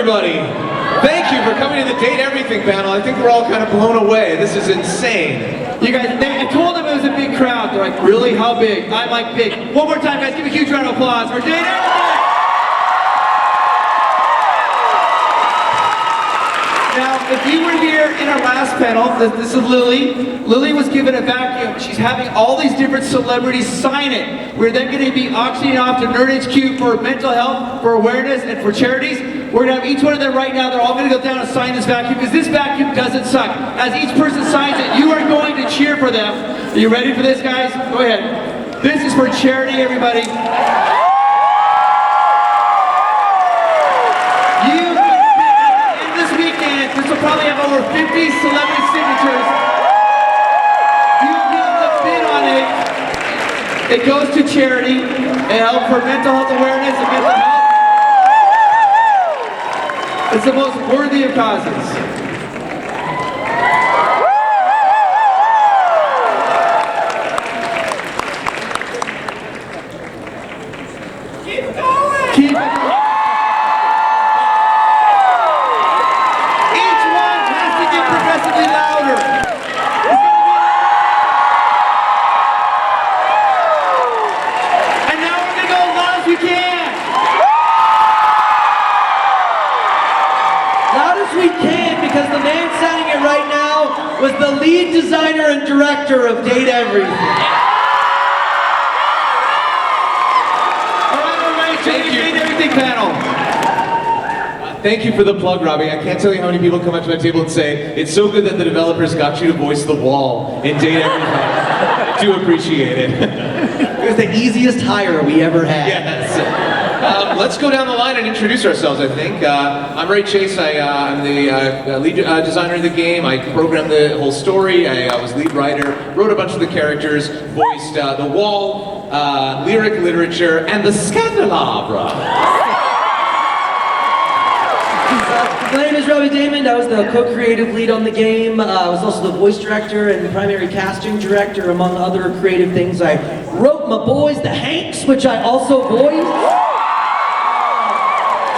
everybody. Thank you for coming to the Date Everything panel. I think we're all kind of blown away. This is insane. You guys, I told them it was a big crowd. They're like, really? How big? I'm like, big. One more time, guys. Give a huge round of applause for Date Everything. Now, if you were here in our last panel, this is Lily. Lily was given a vacuum. She's having all these different celebrities sign it. We're then going to be auctioning off to Nerd HQ for mental health, for awareness, and for charities. We're going to have each one of them right now. They're all going to go down and sign this vacuum because this vacuum doesn't suck. As each person signs it, you are going to cheer for them. Are you ready for this, guys? Go ahead. This is for charity, everybody. This will probably have over 50 celebrity signatures. You give the bid on it. It goes to charity. It helps for mental health awareness and mental health. It's the most worthy of causes. Keep going. Keep it going. Progressively louder. And now we're going to go as loud as we can. Loud as we can, because the man signing it right now was the lead designer and director of Date Everything. All right, Date Everything panel. Thank you for the plug, Robbie. I can't tell you how many people come up to my table and say, it's so good that the developers got you to voice the wall in Date Everything. I do appreciate it. It was the easiest hire we ever had. Yes. Let's go down the line and introduce ourselves, I think. I'm Ray Chase. I'm the lead designer of the game. I programmed the whole story. I was lead writer, wrote a bunch of the characters, voiced the wall, lyric literature, and the Scandalabra. My name is Robbie Daymond. I was the co-creative lead on the game. I was also the voice director and primary casting director, among other creative things. I wrote my boys, the Hanks, which I also voiced.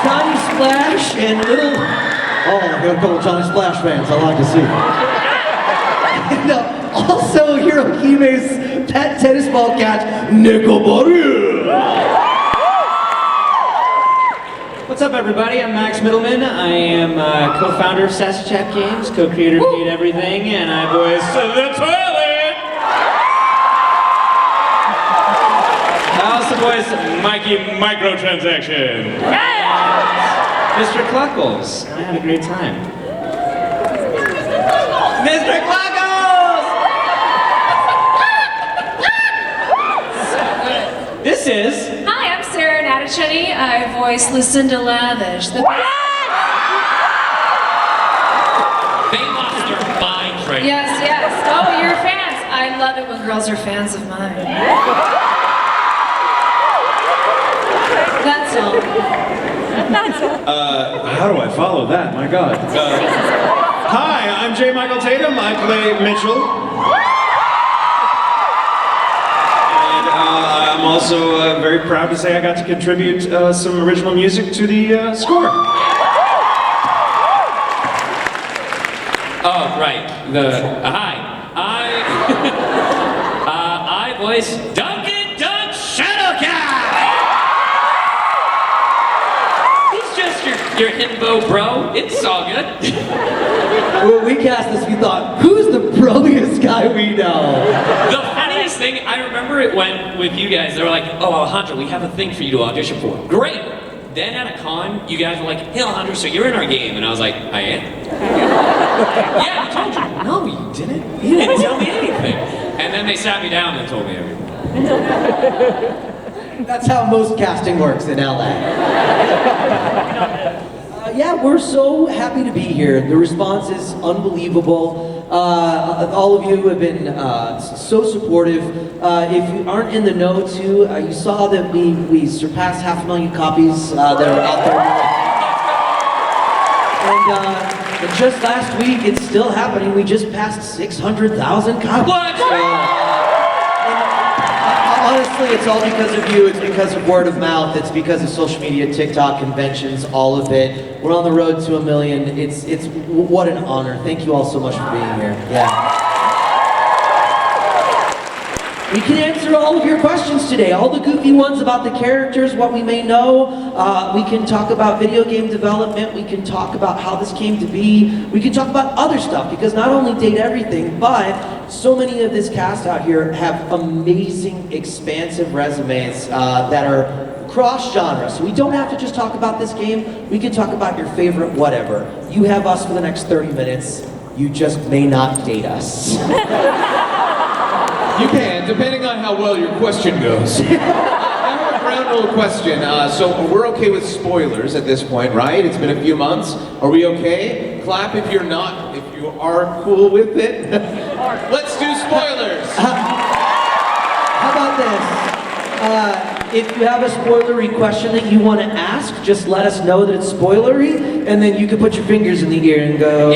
Johnny Splash and Little... Oh, I got a couple Johnny Splash fans I like to see. And also Hirohime's pet tennis ball catch, Nickelbaru. What's up, everybody? I'm Max Mittelman. I am co-founder of Sassy Chap Games, co-creator of Date Everything, and I voice the toilet! I also voice Mikey Microtransaction. Mr. Cluckles. I had a great time. Mr. Cluckles! This is... Natochenny, I voice Lucinda Lavish. They lost their minds right Yes, yes. Oh, you're fans. I love it when girls are fans of mine. That's all. How do I follow that? My God. Hi, I'm J. Michael Tatum. I play Mitchell. I'm also very proud to say I got to contribute some original music to the score. Oh, right. Hi. I voice Duncan Dunk Shadowcat! He's just your himbo bro. It's all good. When we cast this, we thought, who's the brilliant guy we know? The funniest thing, I remember it went with you guys. They were like, oh, Alejandro, we have a thing for you to audition for. Great. Then at a con, you guys were like, hey, Alejandro, so you're in our game. And I was like, I am? Yeah, I told you. No, you didn't. You didn't tell me anything. And then they sat me down and told me everything. That's how most casting works in LA. Yeah, we're so happy to be here. The response is unbelievable. All of you have been so supportive. If you aren't in the know too, you saw that we surpassed 500,000 copies that are out there. And just last week, it's still happening. We just passed 600,000 copies. What? Honestly, it's all because of you. It's because of word of mouth. It's because of social media, TikTok, conventions, all of it. We're on the road to 1 million. It's what an honor. Thank you all so much for being here. Yeah. We can answer all of your questions today, all the goofy ones about the characters, what we may know. We can talk about video game development. We can talk about how this came to be. We can talk about other stuff, because not only Date Everything, but so many of this cast out here have amazing, expansive resumes that are cross-genre. So we don't have to just talk about this game. We can talk about your favorite whatever. You have us for the next 30 minutes. You just may not date us. You can, depending on how well your question goes. I have a ground rule question. So we're okay with spoilers at this point, right? It's been a few months. Are we okay? Clap if you're not. If you are cool with it. Let's do spoilers. How about this? If you have a spoilery question that you want to ask, just let us know that it's spoilery, and then you can put your fingers in the air and go,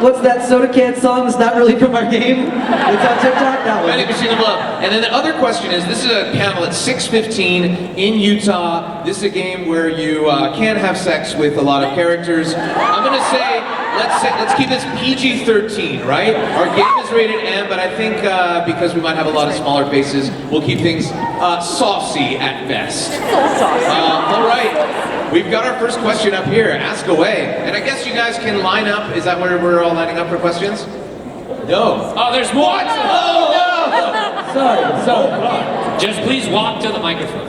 what's that soda can song that's not really from our game? It's on TikTok, that one. Vending Machine of Love. And then the other question is, this is a panel at 6:15 in Utah. This is a game where you can't have sex with a lot of characters. I'm gonna say, let's keep this PG-13, right? Our game is rated M, but I think because we might have a lot of smaller faces, we'll keep things saucy at best. All right. We've got our first question up here. Ask away. And I guess you guys can line up. Is that where we're all lining up for questions? No. Oh, there's more. What? Oh, Sorry. Just please walk to the microphone.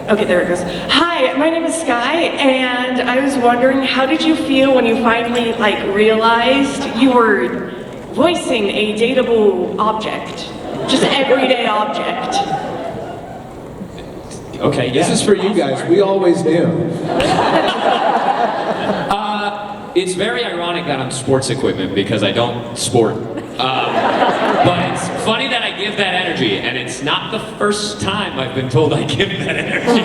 Okay, there it goes. Hi, my name is Sky, and I was wondering, how did you feel when you finally realized you were voicing a dateable object, just an everyday object? Okay, This is for you guys. We always knew. It's very ironic that I'm sports equipment because I don't sport. But it's funny that I give that energy, and it's not the first time I've been told I give that energy.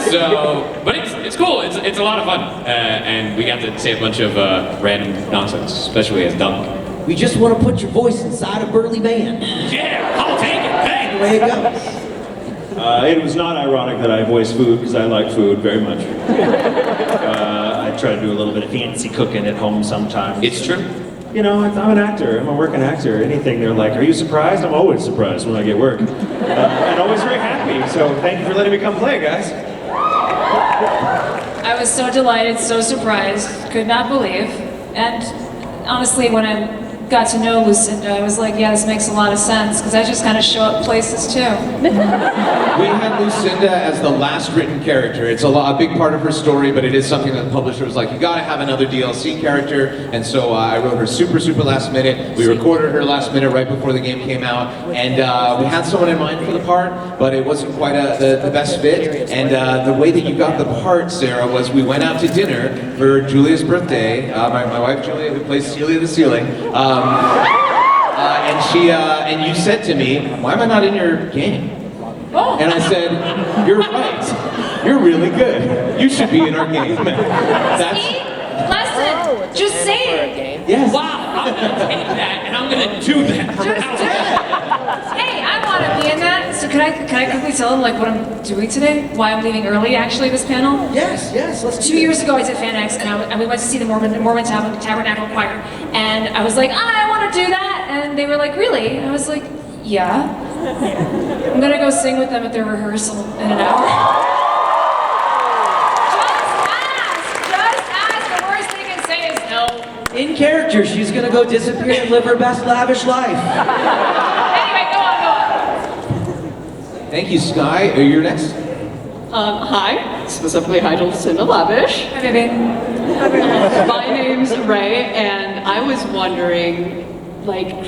So, but it's cool. It's a lot of fun, and we got to say a bunch of random nonsense, especially as Dunk. We just want to put your voice inside a burly band. Yeah, I'll take it. Hey. The way it goes. It was not ironic that I voice food, because I like food very much. I try to do a little bit of fancy cooking at home sometimes. It's true. You know, I'm an actor. I'm a working actor. Anything they're like, are you surprised? I'm always surprised when I get work. And always very happy. So thank you for letting me come play, guys. I was so delighted, so surprised, could not believe. And honestly, when I got to know Lucinda, I was like, yeah, this makes a lot of sense, because I just kind of show up places too. We had Lucinda as the last written character. It's a big part of her story, but it is something that the publisher was like, you gotta have another DLC character. And so I wrote her super last minute. We recorded her last minute right before the game came out. And we had someone in mind for the part, but it wasn't quite the best fit. And the way that you got the part, Sarah, was we went out to dinner for Julia's birthday. My wife Julia, who plays Celia the Ceiling. And you said to me, why am I not in your game? And I said, you're right. You're really good. You should be in our game. See? Lesson! Just say it! Yes. Wow, I'm gonna take that and I'm gonna do that. Just do it! Hey, I want to be in that. So can I quickly tell them what I'm doing today? Why I'm leaving early, actually, this panel? Yes, let's do 2 years ago, I did FanX, and we went to see the Mormon Tabernacle Choir. And I was like, I want to do that. And they were like, really? And I was like, yeah. I'm gonna go sing with them at their rehearsal in an hour. Just ask. The worst they can say is no. In character, she's gonna go disappear and live her best lavish life. Anyway, go on. Thank you, Sky. You're next. Hi, specifically hi to Lucinda Lavish. Hi, baby. My name's Ray, and I was wondering,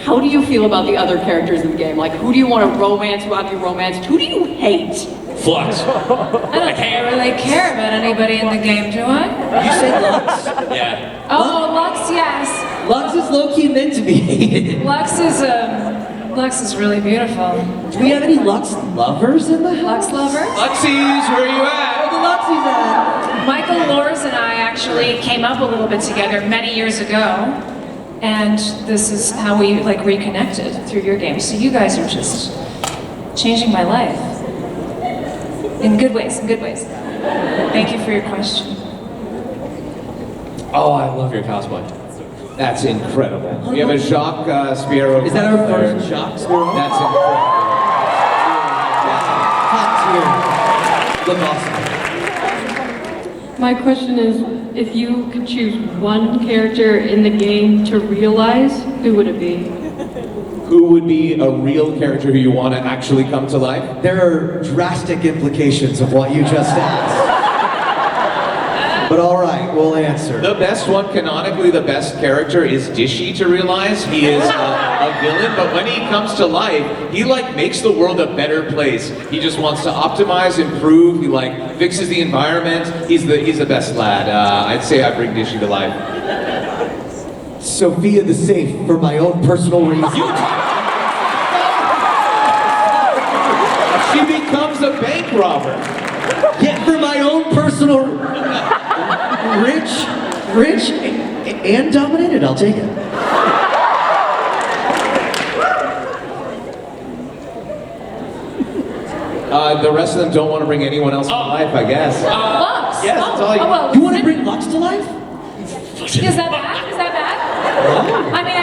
how do you feel about the other characters in the game? Who do you want to romance, who have you romanced? Who do you hate? Flux. I don't really care about anybody in the game, do I? You say Lux? Yeah. Oh, Lux, yes. Lux is low-key meant to be hated. Lux is really beautiful. Do we have any Lux lovers in the house? Lux lovers? Luxies, where are you at? Where the Luxies at? Michael Lors and I actually came up a little bit together many years ago. And this is how we like reconnected through your game. So you guys are just changing my life. In good ways, in good ways. Thank you for your question. Oh, I love your cosplay. That's incredible. We have a Jacques Sparrow. Is that our first Jacques Sparrow? That's incredible. Top tier. Look awesome. My question is, if you could choose one character in the game to realize, who would it be? Who would be a real character who you want to actually come to life? There are drastic implications of what you just asked. But all right, we'll answer. The best one, canonically, the best character is Dishy to realize. He is a villain, but when he comes to life, he like makes the world a better place. He just wants to optimize, improve. He like fixes the environment. He's the best lad. I'd say I bring Dishy to life. Sophia the Safe for my own personal reasons. She becomes a bank robber. Yet for my own personal rich and dominated, I'll take it. The rest of them don't want to bring anyone else to life, I guess. Lux! Yes, that's all you- well, You want to bring Lux to life? Is that bad? Is that bad? I mean,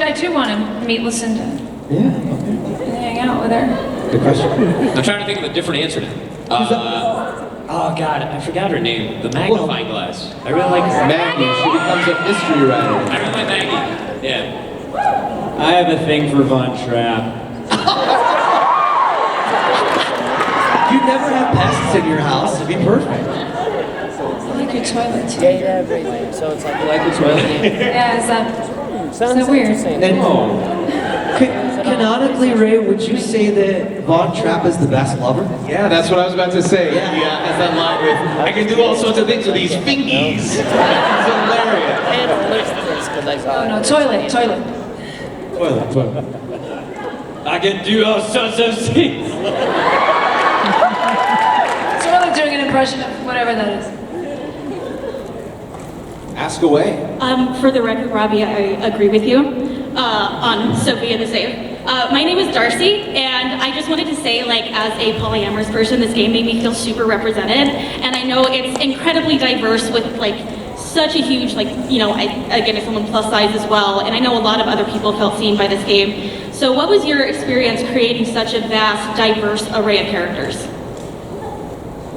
I too want to meet Lucinda Yeah. and hang out with her. Good question. I'm trying to think of a different answer now. Oh God, I forgot her name. The magnifying glass. I really like her. Maggie, she becomes a mystery writer. I really like Maggie. Yeah. I have a thing for Von Trapp. You never have pests in your house. It'd be perfect. I like your toilet too. Data everything, so it's like You like the toilet? Yeah, is that sounds weird? interesting. And canonically, Ray, would you say that Von Trapp is the best lover? Yeah, that's what I was about to say. Yeah. He has that line with, I can do all sorts of things with these fingies. It's hilarious. And lose this because I saw Oh it. no, toilet. Toilet. I can do all sorts of things. Toilet doing an impression of whatever that is. Ask away. For the record, Robbie, I agree with you on Sophia the Safe. My name is Darcy, and I just wanted to say, like, as a polyamorous person, this game made me feel super represented, and I know it's incredibly diverse with, like, such a huge, like, you know, again, as someone plus size as well, and I know a lot of other people felt seen by this game. So what was your experience creating such a vast, diverse array of characters?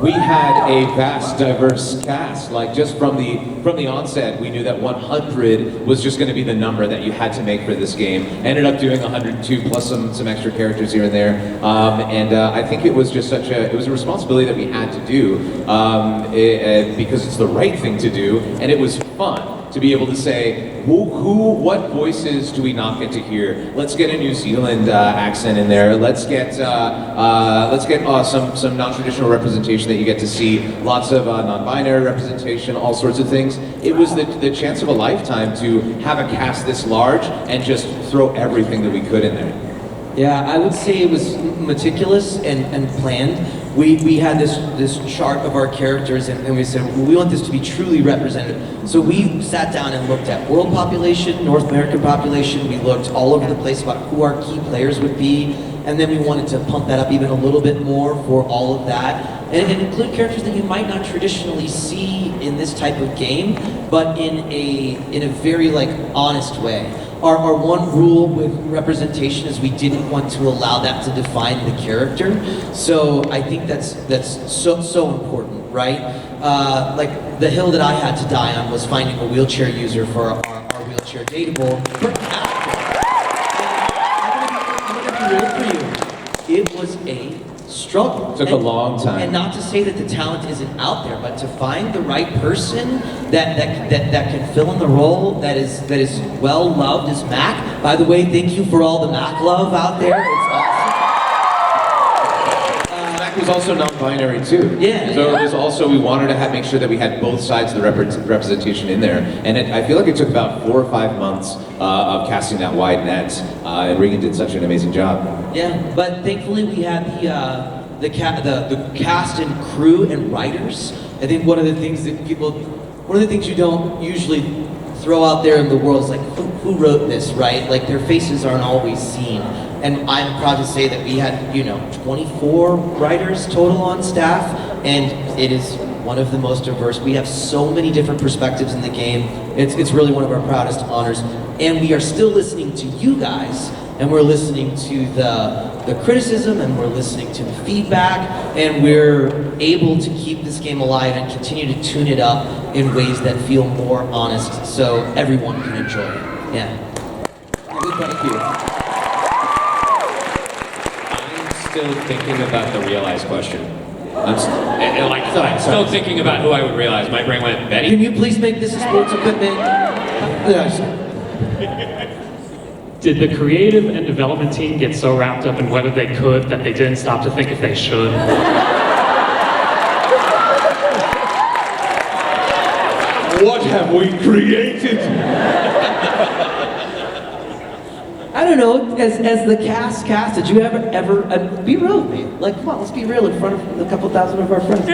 We had a vast, diverse cast. Like just from the onset, we knew that 100 was just going to be the number that you had to make for this game. Ended up doing 102 plus some extra characters here and there, and I think it was just it was a responsibility that we had to do because it's the right thing to do, and it was fun to be able to say, what voices do we not get to hear? Let's get a New Zealand accent in there. Let's get some non-traditional representation that you get to see. Lots of non-binary representation, all sorts of things. It was the chance of a lifetime to have a cast this large and just throw everything that we could in there. Yeah, I would say it was meticulous and planned. We had this chart of our characters and we said, well, we want this to be truly representative. So we sat down and looked at world population, North American population. We looked all over the place about who our key players would be. And then we wanted to pump that up even a little bit more for all of that. And include characters that you might not traditionally see in this type of game, but in a very like honest way. Our one rule with representation is we didn't want to allow that to define the character. So I think that's so important, right? Like the hill that I had to die on was finding a wheelchair user for our wheelchair dateable. I'm gonna be real for you. It was a struggle. Took a long time. And not to say that the talent isn't out there, but to find the right person that can fill in the role that is well loved is Mac. By the way, thank you for all the Mac love out there. It's awesome. Mac was also non-binary too. Yeah. So it was also, we wanted to make sure that we had both sides of the representation in there. And I feel like it took about 4 or 5 months of casting that wide net. And Regan did such an amazing job. Yeah, but thankfully we had the cast and crew and writers. I think one of the things you don't usually throw out there in the world is like, who wrote this, right? Like their faces aren't always seen. And I'm proud to say that we had, 24 writers total on staff, and it is one of the most diverse. We have so many different perspectives in the game. It's really one of our proudest honors. And we are still listening to you guys, and we're listening to the criticism, and we're listening to the feedback, and we're able to keep this game alive and continue to tune it up in ways that feel more honest, so everyone can enjoy it. Yeah. Thank you. I'm still thinking about the realize question. I'm still thinking about who I would realize. My brain went, Betty? Can you please make this a sports equipment? Yes. Did the creative and development team get so wrapped up in whether they could that they didn't stop to think if they should? What have we created? I don't know, as the cast, did you ever be real with me? Like, come on, let's be real in front of a couple thousand of our friends.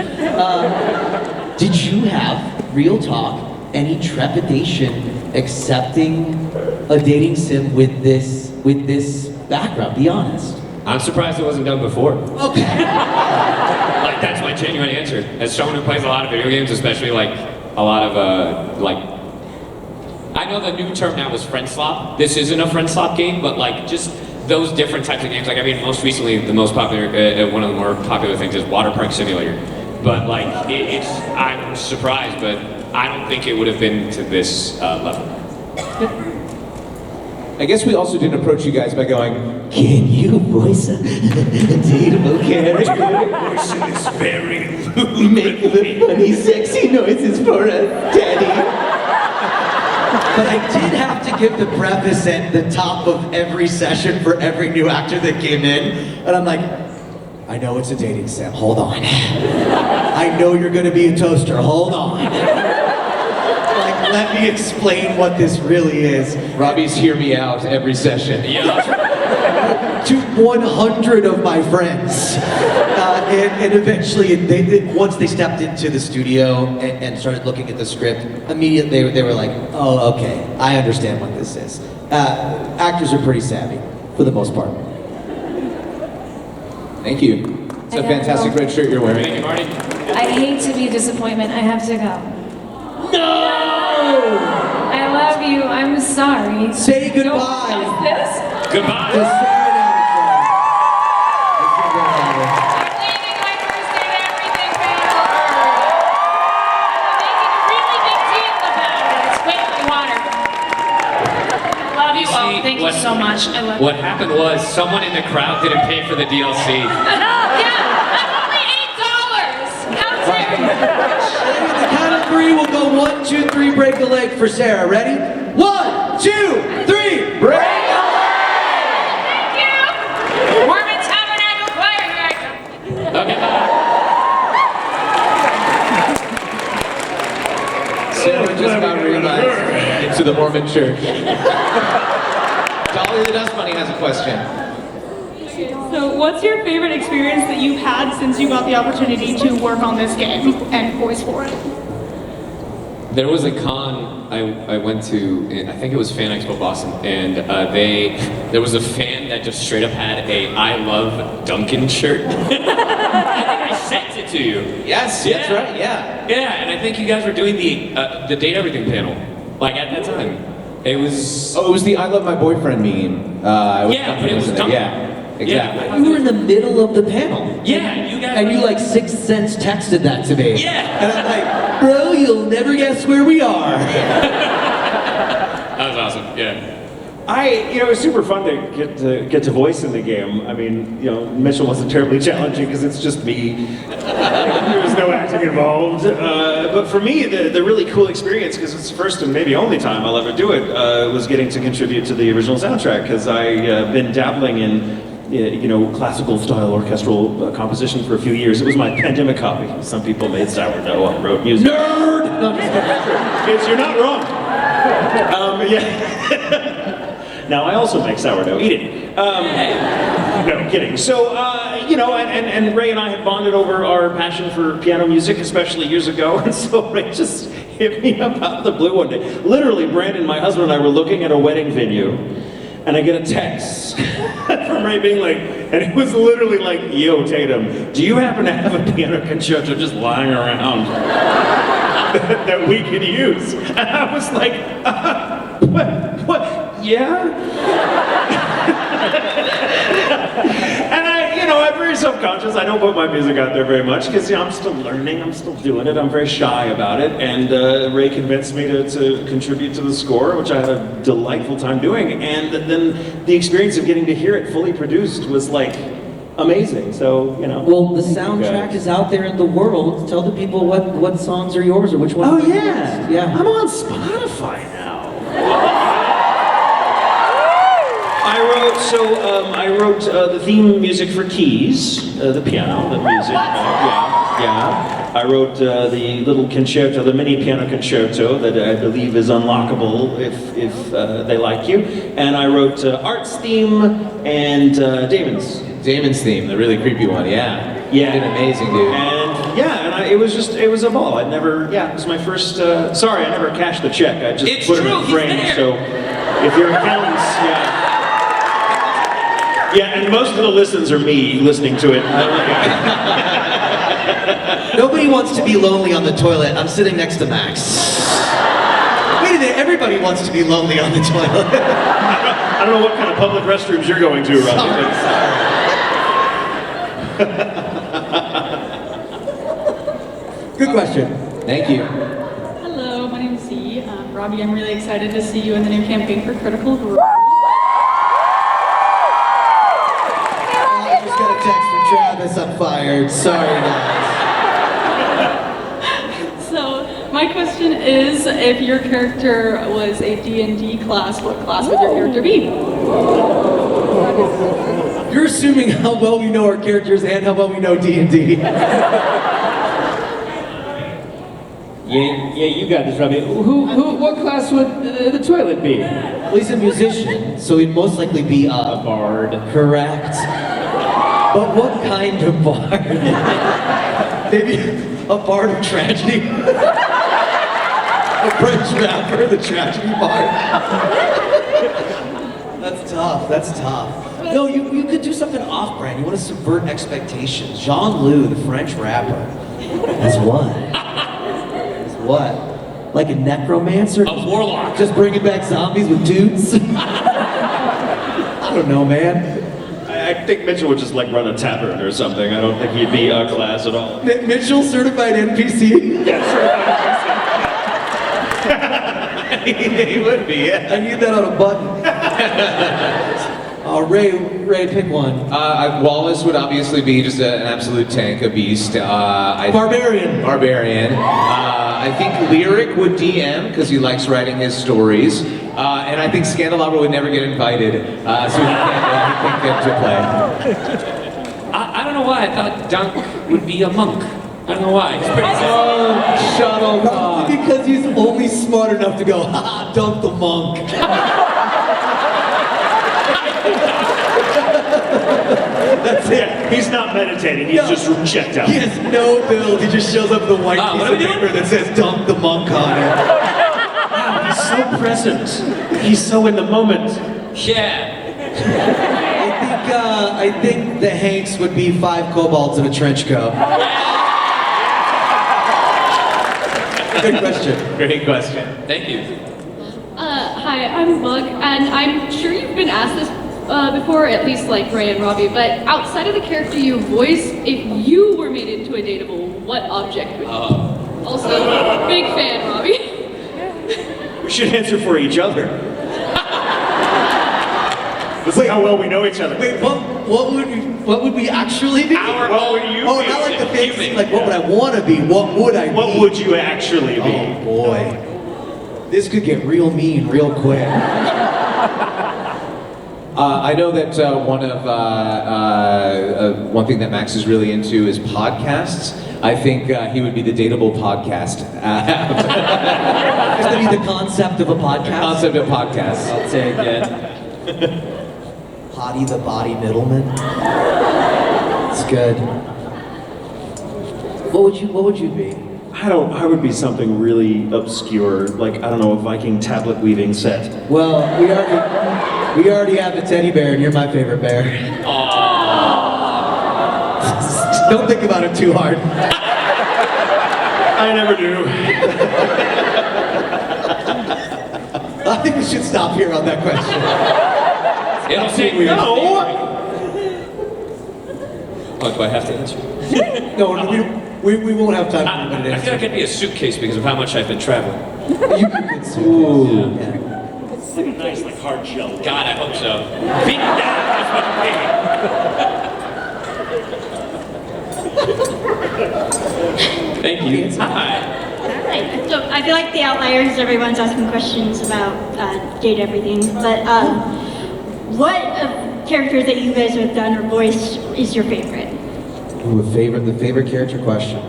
Did you have, real talk, any trepidation accepting a dating sim with this background? Be honest. I'm surprised it wasn't done before. Okay. Like, that's my genuine answer. As someone who plays a lot of video games, especially like a lot of I know the new term now is friend slop. This isn't a friend slop game, but like just those different types of games. Like, I mean, most recently, the most popular, one of the more popular things is Water Park Simulator. But like, I'm surprised, but I don't think it would have been to this level. I guess we also didn't approach you guys by going, can you voice a dateable character? Voice is very Make the funny, sexy noises for us, Daddy. But I did have to give the preface at the top of every session for every new actor that came in. And I'm like, I know it's a dating sim, hold on. I know you're gonna be a toaster, hold on. Like, let me explain what this really is. Robbie's hear me out every session. To 100 of my friends. And eventually, once they stepped into the studio and started looking at the script, immediately they were like, oh, okay, I understand what this is. Actors are pretty savvy, for the most part. Thank you. It's a fantastic red shirt you're wearing. Thank you, Marty. I hate to be a disappointment. I have to go. No! I love you. I'm sorry. Say goodbye. Just this? Goodbye. The serenade. I'm leaving my first date everything back. I'm making a really big deal about it. It's wait for water. Love you all. Thank you so much. I love you. What happened was someone in the crowd didn't pay for the DLC. Yeah, that's only $8. How dare you? At the count of 3, we'll go 1, 2, 3, break a leg for Sarah. Ready? 1, 2, 3, break a leg! Thank you. Mormon Tabernacle Choir director. Okay, bye. Sarah just got realized into the Mormon church. Dolly the Dust Bunny has a question. So what's your favorite experience that you've had since you got the opportunity to work on this game and voice for it? There was a con I went to, I think it was FanX Boston, and there was a fan that just straight up had a I love Duncan shirt. I think I sent it to you. Yes, that's right, yeah. Yeah, and I think you guys were doing the Date Everything panel, like at that time. It was... Oh, it was the I love my boyfriend meme. Yeah, but it was Duncan. Yeah, exactly. Yeah. You were in the middle of the panel. Yeah, you guys... And you like Sixth Sense texted that to me. Yeah. And I'm like, bro, you'll never guess where we are. That was awesome, yeah. It was super fun to get to voice in the game. I mean, Mitchell wasn't terribly challenging because it's just me. There was no acting involved. But for me, the really cool experience, because it's the first and maybe only time I'll ever do it, was getting to contribute to the original soundtrack, because I've been dabbling in classical style orchestral composition for a few years. It was my pandemic hobby. Some people made sourdough and wrote music. Nerd! No, kids, you're not wrong. Yeah. Now I also make sourdough. Eat it. No, kidding. So, and Ray and I had bonded over our passion for piano music, especially years ago. And so Ray just hit me up out of the blue one day. Literally, Brandon, my husband, and I were looking at a wedding venue, and I get a text from Ray being like, and it was literally like, yo, Tatum, do you happen to have a piano concerto just lying around that we could use? And I was like, what? Yeah? And I'm very self-conscious. I don't put my music out there very much because I'm still learning, I'm still doing it, I'm very shy about it. And Ray convinced me to contribute to the score, which I had a delightful time doing. And then the experience of getting to hear it fully produced was like amazing. So, Well, the soundtrack is out there in the world. Tell the people what songs are yours or which ones. Oh, are yeah. yours. Yeah. I'm on Spotify now. I wrote the theme music for Keys, the piano, the music. Yeah. I wrote the little concerto, the mini piano concerto that I believe is unlockable if they like you. And I wrote Art's theme and Daymond's. Daymond's theme, the really creepy one, yeah. Yeah. Did amazing, dude. And it was a ball. It was my first, sorry, I never cashed the check. I just It's put it true, in he's frame. there. So if you're accountants, yeah, and most of the listens are me listening to it. Nobody wants to be lonely on the toilet. I'm sitting next to Max. Wait a minute, everybody wants to be lonely on the toilet. I don't know what kind of public restrooms you're going to, Robbie. Good question. Thank you. Hello, my name is Z. Robbie, I'm really excited to see you in the new campaign for Critical Role. I just got a text from Travis. I'm fired. Sorry, guys. So, my question is, if your character was a D&D class, what class would your character be? You're assuming how well we know our characters and how well we know D&D. Yeah, you got this, Robbie. What class would the toilet be? Well, he's a musician, so he'd most likely be a bard. Correct. But what kind of bard? Maybe a bard of tragedy? A French rapper, the tragedy bard? That's tough. No, you could do something off-brand. You want to subvert expectations. Jean-Loup, the French rapper. That's what? What? Like a necromancer? A warlock. Just bringing back zombies with toots? I don't know, man. I think Mitchell would just run a tavern or something. I don't think he'd be a class at all. Mitchell, certified NPC? Yeah, certified. He would be, yeah. I need that on a button. Ray, pick one. Wallace would obviously be just an absolute tank, a beast. Barbarian. I think Lyric would DM because he likes writing his stories. And I think Scandalabra would never get invited, so he can't get to play. I don't know why I thought Dunk would be a monk. I don't know why. He's pretty Shuttlecock. Probably because he's only smart enough to go, ha, dunk the monk. That's it. He's not meditating, he's just checked out. He has no build. He just shows up with a white piece of paper that says dunk the monk on it. Wow, he's so present. He's so in the moment. Yeah. I think the Hanks would be 5 kobolds in a trench coat. Good question. Great question. Thank you. Hi, I'm Bug, and I'm sure you've been asked this before, at least like Ray and Robbie, but outside of the character you voice, if you were made into a dateable, what object would you be? Also, big fan, Robbie. We should answer for each other. This is how well we know each other. Wait, what would we actually be? What would you be? Oh, not like the fantasy, like what would I want to be? What would I be? What would you actually be? Oh boy. This could get real mean real quick. I know that one thing that Max is really into is podcasts. I think he would be the dateable podcast. Just to be the concept of a podcast. The concept of podcasts. I'll take it. Potty the body middleman. It's good. What would you be? I would be something really obscure, like, I don't know, a Viking tablet weaving set. Well, we already have the teddy bear, and you're my favorite bear. Don't think about it too hard. I never do. I think we should stop here on that question. It'll take No! Oh, do I have to answer? No, we won't have time for anybody to I feel like answer. it'd be a suitcase because of how much I've been traveling. You could consume. Yeah. It's like a nice, like, hard shell. God, I hope so. Beat me down, that's what I'm thinking. Thank you. Hi. Alright, so I feel like the outliers, everyone's asking questions about date everything, but what of characters that you guys have done or voiced is your favorite? Ooh, the favorite character question.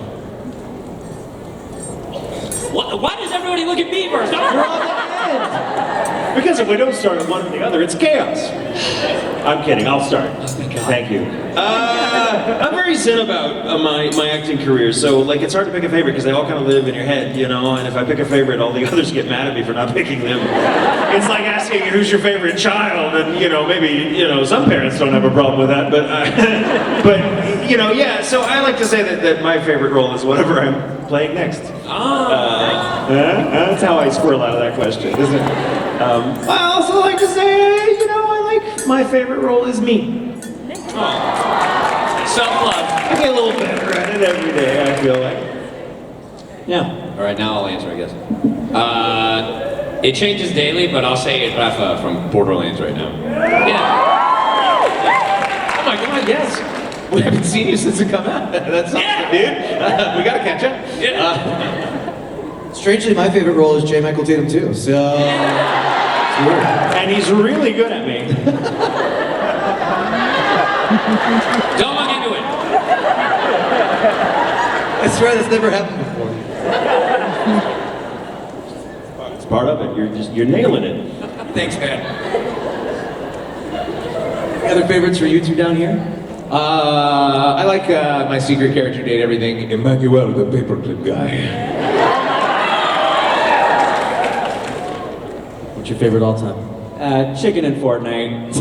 Why does everybody look at me first? Because if we don't start at one or the other, it's chaos. I'm kidding, I'll start. Thank you. I'm very zen about my acting career, so like it's hard to pick a favorite because they all kind of live in your head, you know, and if I pick a favorite, all the others get mad at me for not picking them. It's like asking who's your favorite child, and you know, maybe, you know, some parents don't have a problem with that, but, but you know, yeah, so I like to say that my favorite role is whatever I'm playing next. That's how I squirrel out of that question, isn't it? I also like to say, you know, my favorite role is me. Self-love. I get a little better at it every day, I feel like. Yeah. All right, now I'll answer, I guess. It changes daily, but I'll say it's Rafa from Borderlands right now. Yeah. Oh my God, yes. We haven't seen you since it come out. That's awesome, dude. We gotta catch up. Yeah. Strangely, my favorite role is J. Michael Tatum too. So, it's weird. And he's really good at me. Don't look into it. I swear that's never happened before. It's part of it. You're nailing it. Thanks, man. Any other favorites for you two down here? I like my secret character date everything. Emmanuel, the paperclip guy. What's your favorite all time? Chicken in Fortnite.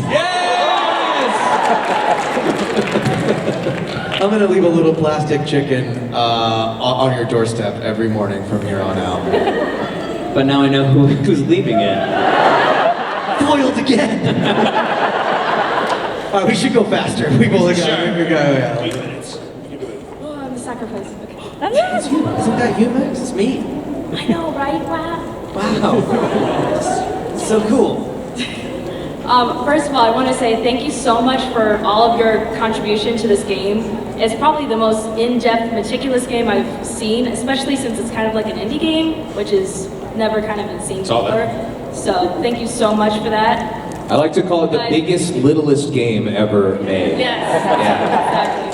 I'm gonna leave a little plastic chicken on your doorstep every morning from here on out. But now I know who's leaving it. Foiled again! Alright, we should go faster. We go, yeah. 8 minutes. You can do it. Oh, I'm a sacrifice. Okay. It's you. Isn't that you, Max? It's me. I know, right? Wow. Wow. So cool. First of all, I want to say thank you so much for all of your contribution to this game. It's probably the most in-depth, meticulous game I've seen, especially since it's kind of like an indie game, which is never kind of been seen before. So thank you so much for that. I like to call it the biggest, littlest game ever made. Yes, exactly.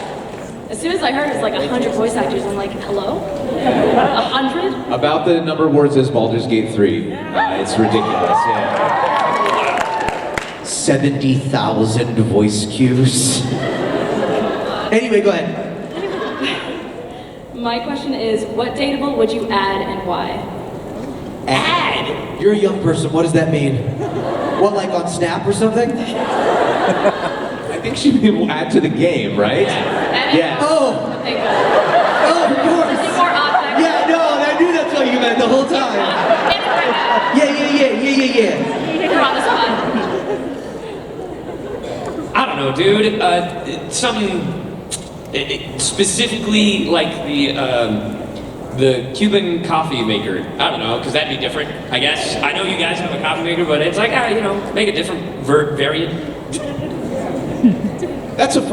As soon as I heard it was like 100 voice actors, I'm like, hello? 100? About the number of words as Baldur's Gate 3. It's ridiculous, yeah. 70,000 voice cues. Anyway, go ahead. My question is, what dateable would you add and why? Add? You're a young person. What does that mean? What, like on Snap or something? I think she will add to the game, right? Yeah. Oh! Okay, good. Oh, of course! More objects. Yeah, no, I knew that's what you meant the whole time. Yeah. You're on the spot. I don't know, dude. Something specifically like the Cuban coffee maker. I don't know, because that'd be different, I guess. I know you guys have a coffee maker, but it's like, you know, make a different variant. That's an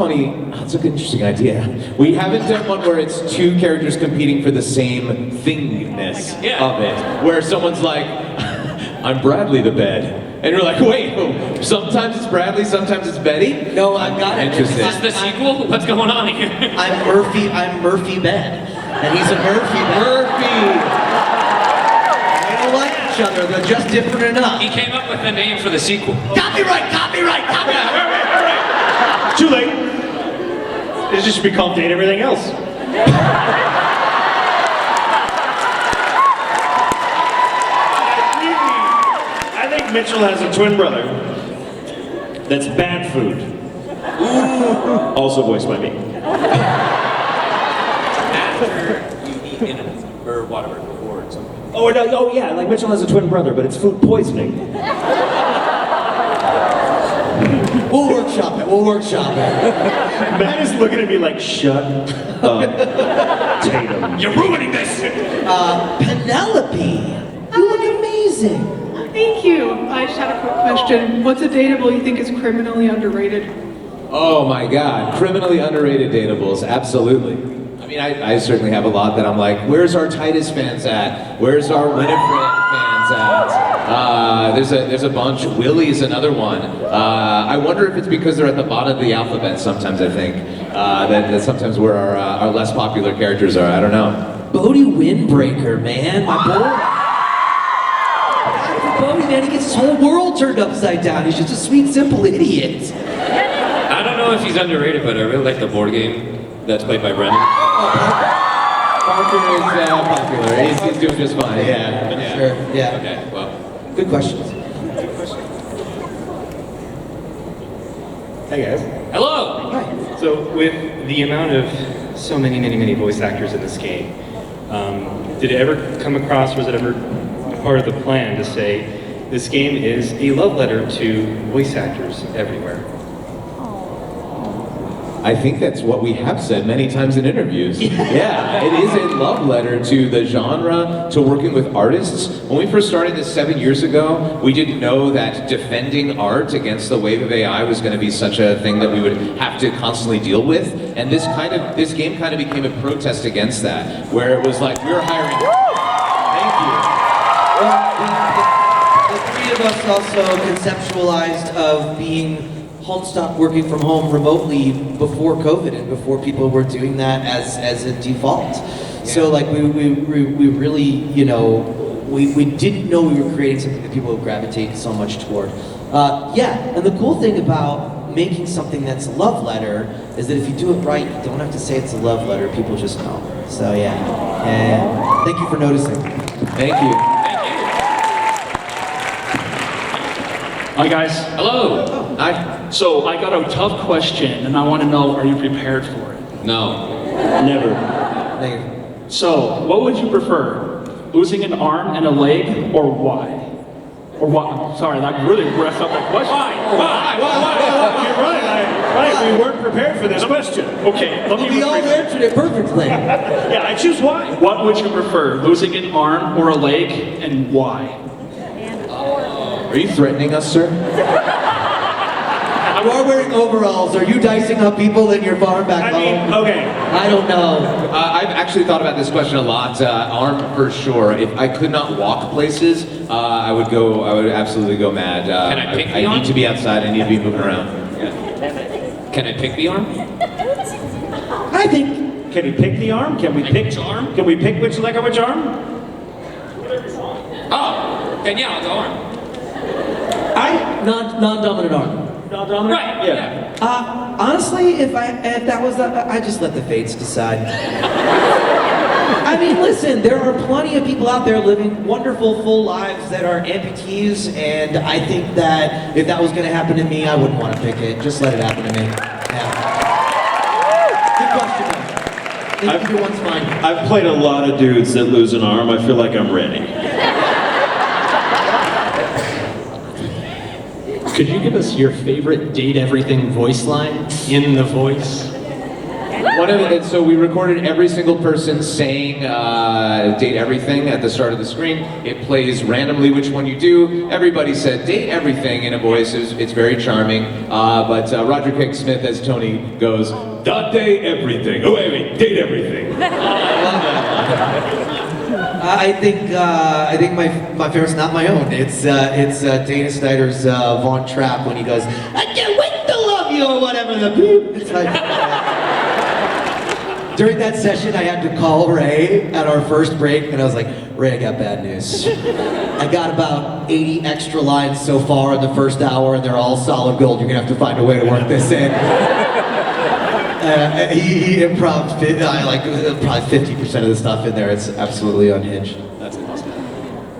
interesting idea. We haven't done one where it's two characters competing for the same thingness of it. Where someone's like, I'm Bradley the bed. And you're like, wait, sometimes it's Bradley, sometimes it's Betty? No, I've got it. Interesting. Is this the sequel? What's going on here? I'm Murphy Bed. And he's a Murphy Bed. Murphy! They don't like each other, they're just different enough. He came up with the name for the sequel. Copyright! Too late. It just should be called Date Everything Else. Mitchell has a twin brother that's bad food. Also voiced by me. After you eat in or whatever, or something. Oh, no, oh yeah, like Mitchell has a twin brother, but it's food poisoning. We'll workshop it. We'll workshop it. Matt is looking at me like, shut up, Tatum. You're ruining this! Penelope, you look amazing. Thank you. I just had a quick question. What's a dateable you think is criminally underrated? Oh my God, criminally underrated datables, absolutely. I mean, I certainly have a lot that I'm like, where's our Titus fans at? Where's our Winifred fans at? There's a bunch. Willie's another one. I wonder if it's because they're at the bottom of the alphabet sometimes, I think. That sometimes where our less popular characters are, I don't know. Bodie Windbreaker, man, my boy. Bodie, man, he gets his whole world turned upside down. He's just a sweet, simple idiot. I don't know if he's underrated, but I really like the board game that's played by Brendan. Parker is popular. He's doing just fine. Yeah. Sure, yeah. Okay, well. Good questions. Hey guys. Hello! Hi. So with the amount of so many voice actors in this game, did it ever come across, was it ever part of the plan to say, this game is a love letter to voice actors everywhere? I think that's what we have said many times in interviews. Yeah, it is a love letter to the genre, to working with artists. When we first started this 7 years ago, we didn't know that defending art against the wave of AI was going to be such a thing that we would have to constantly deal with. And this game kind of became a protest against that, where it was like, we're hiring. Thank you. The three of us also conceptualized of being Homestuck, working from home remotely before COVID and before people were doing that as a default. Yeah. So like we really, you know, we didn't know we were creating something that people would gravitate so much toward. Yeah, and the cool thing about making something that's a love letter is that if you do it right, you don't have to say it's a love letter, people just know. So yeah, and thank you for noticing. Thank you. Hi guys. Hello! Hi. So I got a tough question and I want to know, are you prepared for it? No. Never. Negative. So, what would you prefer? Losing an arm and a leg, or why? Or what? Sorry, that really messed up that question. Why? You're right, we weren't prepared for this question. Okay, let me We all rephrase it. answered it perfectly. Yeah, I choose why. What would you prefer? Losing an arm or a leg, and why? Are you threatening us, sir? You are wearing overalls. Are you dicing up people in your farm back home? Okay. I don't know. I've actually thought about this question a lot. Arm for sure. If I could not walk places, I would absolutely go mad. Can I pick the arm? need to be outside. I need to be moving around. Can I pick the arm? I think. Can we pick the arm? Can we pick arm? Can we pick which leg or which arm? Oh, then yeah, I'll go arm. Non-dominant arm. Non-dominant? Right, yeah. Honestly, if that was I just let the fates decide. I mean, listen, there are plenty of people out there living wonderful, full lives that are amputees, and I think that if that was going to happen to me, I wouldn't want to pick it. Just let it happen to me. Yeah. Good question, though. Either one's fine. I've played a lot of dudes that lose an arm. I feel like I'm ready. Could you give us your favorite Date Everything voice line in the voice? So we recorded every single person saying date everything at the start of the screen. It plays randomly which one you do. Everybody said date everything in a voice. It's very charming. But Roger Kick Smith as Tony goes, date everything. Oh wait, date everything. I think my favorite's not my own. It's Dana Snyder's Von Trapp when he goes, I can't wait to love you or whatever the beep. It's like, during that session, I had to call Ray at our first break, and I was like, Ray, I got bad news. I got about 80 extra lines so far in the first hour, and they're all solid gold. You're gonna have to find a way to work this in. He improv like probably 50% of the stuff in there. It's absolutely unhinged. That's awesome.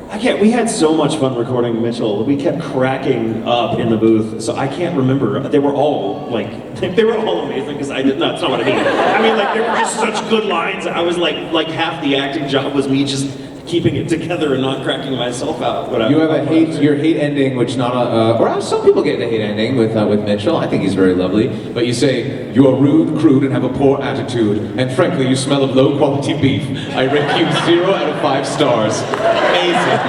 I We had so much fun recording Mitchell. We kept cracking up in the booth, so I can't remember. They were all they were all amazing because I did not. That's not what I mean. I mean, like, they were just such good lines. I was like half the acting job was me just keeping it together and not cracking myself out. You have your hate ending, which or some people get the hate ending with Mitchell. I think he's very lovely. But you say, you are rude, crude, and have a poor attitude. And frankly, you smell of low quality beef. I rate you 0 out of 5 stars. Amazing.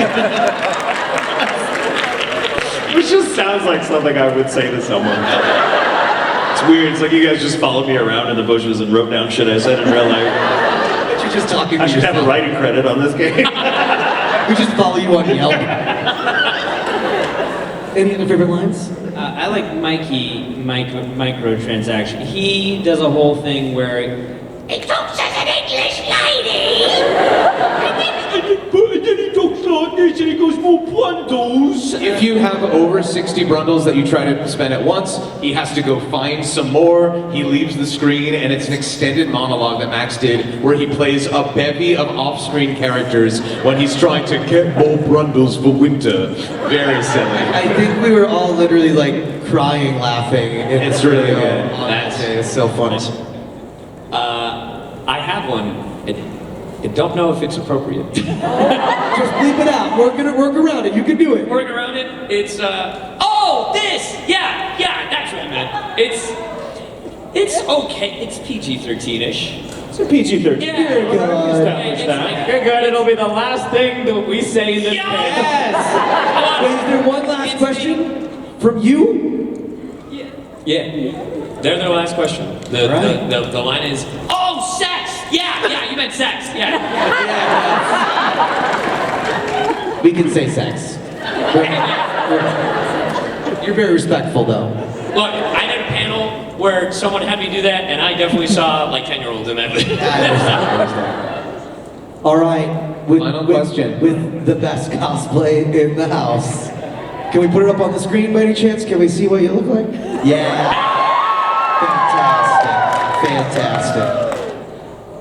Which just sounds like something I would say to someone. It's weird. It's like you guys just followed me around in the bushes and wrote down shit I said in real life. You're just talking to I should have a writing credit on this game. We just follow you on Yelp. Any other favorite lines? I like microtransaction. He does a whole thing where It talks as an English lady. And then he talks like this and he goes more bundles. If you have over 60 brundles that you try to spend at once, he has to go find some more. He leaves the screen, and it's an extended monologue that Max did where he plays a bevy of off-screen characters when he's trying to get more brundles for winter. Very silly. I think we were all literally like crying, laughing. It's really good. It's so funny. I have one. I don't know if it's appropriate. Just bleep it out. Work around it. You can do it. Work around it. It's this. Yeah, that's what I meant. It's okay. It's PG-13ish. It's a PG-13. Yeah. You're good. you're good, it'll be the last thing that we say in this game. Yes. Wait, is there one last question from you? Yeah. They're their last question. The line is, oh, sex! Yeah, you meant sex. Yeah. We can say sex. You're very respectful, though. Look, I did a panel where someone had me do that, and I definitely saw like 10-year-olds in that. All right. Final question. With the best cosplay in the house. Can we put it up on the screen by any chance? Can we see what you look like? Yeah. Fantastic.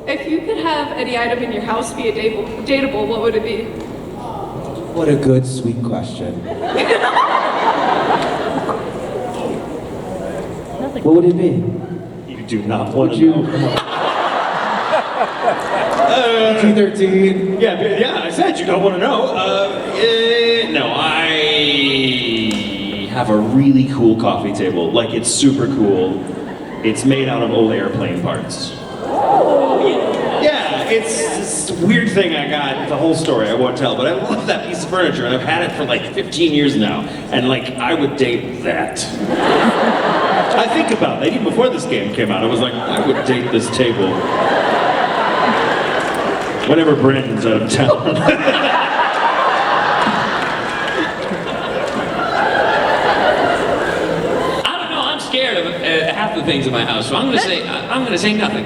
If you could have any item in your house be a dateable, what would it be? What a good, sweet question. What would it be? You do not want to know. PG-13. Yeah, I said you don't want to know. No, I have a really cool coffee table. Like, it's super cool. It's made out of old airplane parts. Yeah, it's this weird thing I got. The whole story I won't tell, but I love that piece of furniture, and I've had it for like 15 years now. And like, I would date that. I think about that. Even before this game came out, I was like, I would date this table. Whenever Brandon's out of town. Half the things in my house, so I'm gonna say nothing.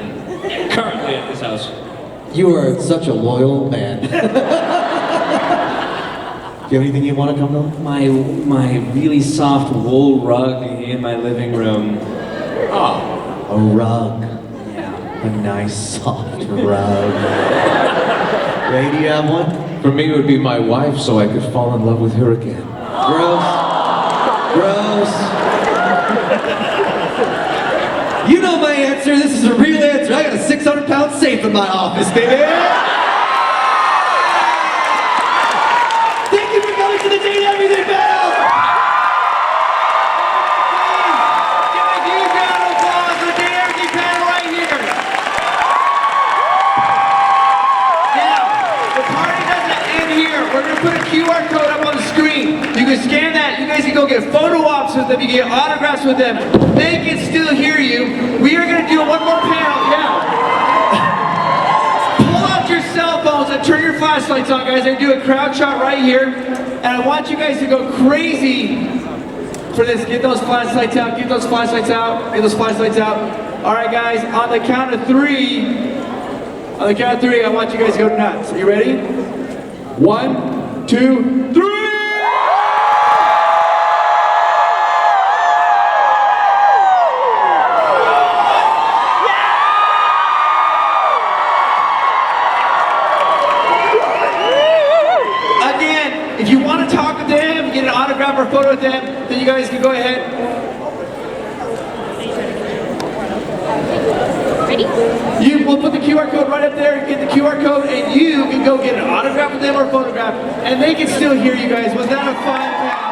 Currently at this house. You are such a loyal man. Do you have anything you want to come to? My really soft wool rug in my living room. Oh, a rug. Yeah, a nice soft rug. Ray, do you have one? For me, it would be my wife, so I could fall in love with her again. Gross. You know my answer. This is a real answer. I got a 600-pound safe in my office, baby. Thank you for coming to the Date Everything panel. Give a huge round of applause for the Date Everything panel right here. Now, the party doesn't end here. We're going to put a QR code up on the screen. You can scan that. You guys can go get photo ops with them. You can get autographs with them. They can still hear you. We are going to do one more panel. Yeah. Pull out your cell phones and turn your flashlights on, guys. I'm going to do a crowd shot right here. And I want you guys to go crazy for this. Get those flashlights out. Get those flashlights out. Get those flashlights out. All right, guys. On the count of 3. On the count of 3, I want you guys to go nuts. Are you ready? 1, 2, 3. Again, want to talk with them, get an autograph or photo with them, then you guys can go ahead. Ready? We'll put the QR code right up there, get the QR code, and you can go get an autograph with them or photograph, and they can still hear you guys. Was that a fun?